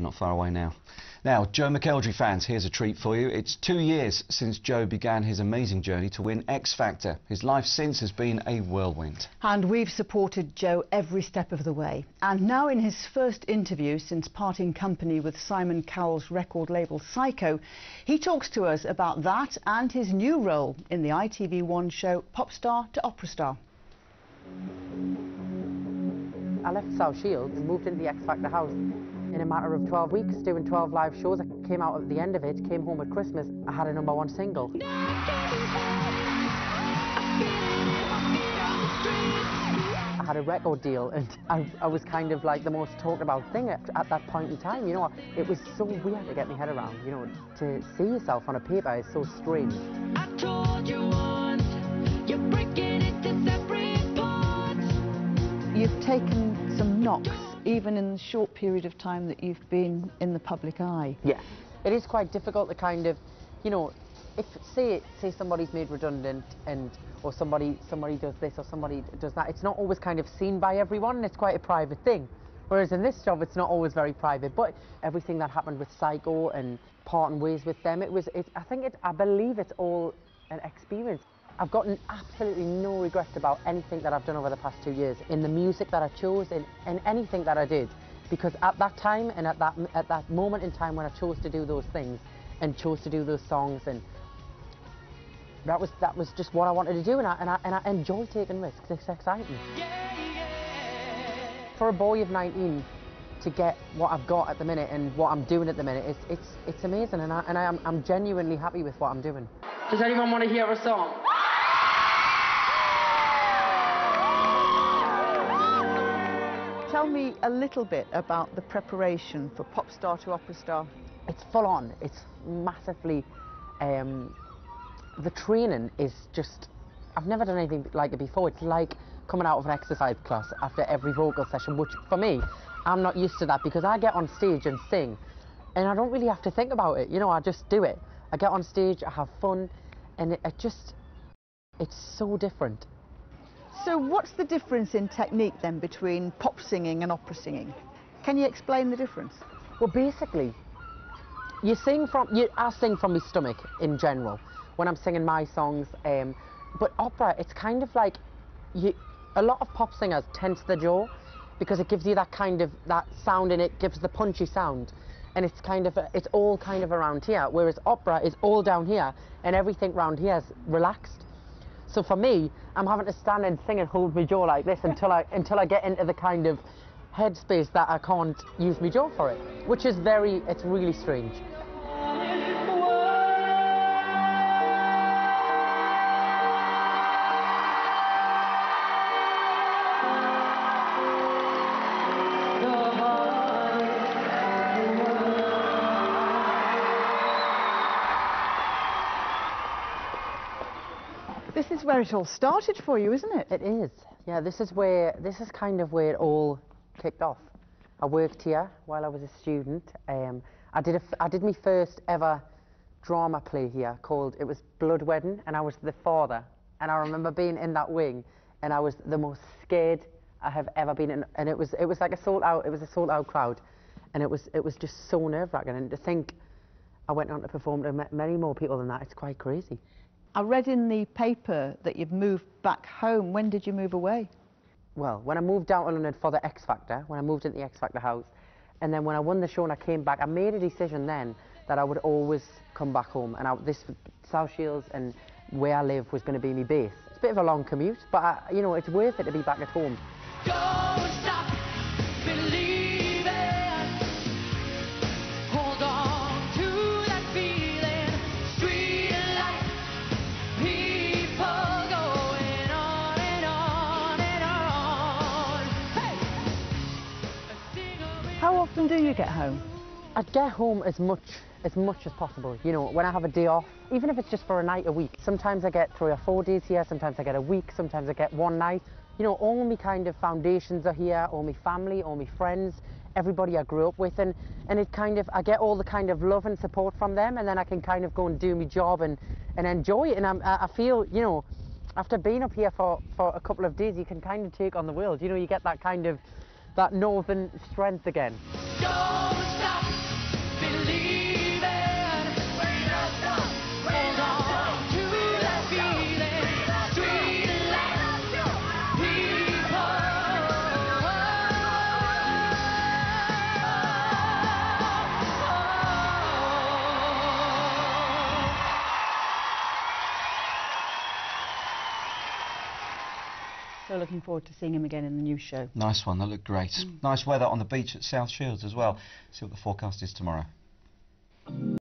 not far away now. Now, Joe McElderry fans, here's a treat for you. It's 2 years since Joe began his amazing journey to win X Factor. His life since has been a whirlwind. And we've supported Joe every step of the way. And now in his first interview since parting company with Simon Cowell's record label Psycho, he talks to us about that and his new role in the ITV1 show Popstar to Operastar. I left South Shields and moved into the X Factor house in a matter of 12 weeks, doing 12 live shows. I came out at the end of it, came home at Christmas, I had a #1 single. I had a record deal, and I was kind of like the most talked about thing at that point in time, you know. It was so weird to get my head around, you know. To see yourself on a paper is so strange. I told you once, you're breaking into separate parts. You've taken some knocks, even in the short period of time that you've been in the public eye. Yeah, it is quite difficult to kind of, you know, if say somebody's made redundant or somebody does this or somebody does that, it's not always kind of seen by everyone, and it's quite a private thing. Whereas in this job, it's not always very private. But everything that happened with Psycho and parting ways with them, I believe it's all an experience. I've gotten absolutely no regrets about anything that I've done over the past 2 years, in the music that I chose, in anything that I did. Because at that time and at that moment in time when I chose to do those things and chose to do those songs, and that was just what I wanted to do, and I enjoy taking risks. It's exciting. For a boy of 19 to get what I've got at the minute and what I'm doing at the minute, it's amazing, and I'm genuinely happy with what I'm doing. Does anyone want to hear a song? Tell me a little bit about the preparation for Popstar to Operastar. It's full on. It's massively... the training is just... I've never done anything like it before. It's like coming out of an exercise class after every vocal session, which for me, I'm not used to that, because I get on stage and sing and I don't really have to think about it, you know. I just do it. I get on stage, I have fun, and it's so different. So what's the difference in technique then between pop singing and opera singing? Can you explain the difference? Well, basically, I sing from my stomach in general when I'm singing my songs, but opera, it's kind of like, a lot of pop singers tense the jaw because it gives you that sound, and it gives the punchy sound, and it's all kind of around here, whereas opera is all down here and everything around here is relaxed. So for me, I'm having to stand and sing and hold my jaw like this until I get into the kind of headspace that I can't use my jaw for it, which is it's really strange. This is where it all started for you, isn't it? It is. Yeah, this is kind of where it all kicked off. I worked here while I was a student. I did my first ever drama play here it was Blood Wedding, and I was the father. And I remember being in that wing, and I was the most scared I have ever been in. And it was like a sold out crowd, and it was just so nerve-wracking. And to think I went on to perform to many more people than that, it's quite crazy. I read in the paper that you've moved back home. When did you move away? Well, when I moved down to London for the X Factor, when I moved into the X Factor house, and then when I won the show and I came back, I made a decision then that I would always come back home, and this South Shields and where I live was going to be my base. It's a bit of a long commute, but you know, it's worth it to be back at home. Don't stop believing. Hold on to that feeling. Street lights, people going on and on and on. Hey! How often do you get home? I get home as much as possible, you know, when I have a day off, even if it's just for a night a week. Sometimes I get 3 or 4 days here, sometimes I get a week, sometimes I get one night. You know, all my kind of foundations are here, all my family, all my friends, everybody I grew up with, and I get all the kind of love and support from them, and then I can kind of go and do my job and enjoy it. And I feel, you know, after being up here for a couple of days, you can kind of take on the world. You know, you get that kind of, that northern strength again. Don't stop. So looking forward to seeing him again in the new show. Nice one, that looked great. Nice weather on the beach at South Shields as well. See what the forecast is tomorrow.